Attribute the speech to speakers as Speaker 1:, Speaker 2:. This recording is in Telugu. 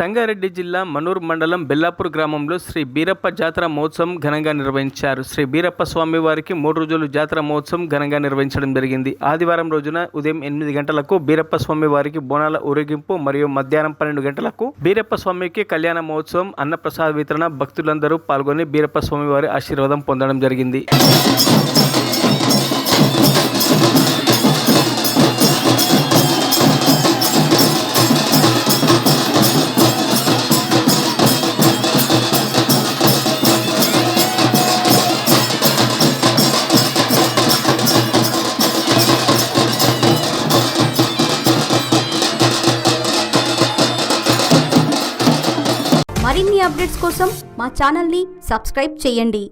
Speaker 1: రంగారెడ్డి జిల్లా మనూర్ మండలం బెల్లాపూర్ గ్రామంలో శ్రీ బీరప్ప జాతర మహోత్సవం ఘనంగా నిర్వహించారు. శ్రీ బీరప్ప స్వామి వారికి 3 రోజులు జాతర మహోత్సవం ఘనంగా నిర్వహించడం జరిగింది. ఆదివారం రోజున ఉదయం 8 గంటలకు బీరప్ప స్వామి వారికి బోనాల ఊరేగింపు మరియు మధ్యాహ్నం 12 గంటలకు బీరప్ప స్వామికి కళ్యాణ మహోత్సవం, అన్నప్రసాద వితరణ, భక్తులందరూ పాల్గొని బీరప్ప స్వామి వారి ఆశీర్వాదం పొందడం జరిగింది.
Speaker 2: మరిన్ని అప్డేట్స్ కోసం మా ఛానల్ని సబ్స్క్రైబ్ చేయండి.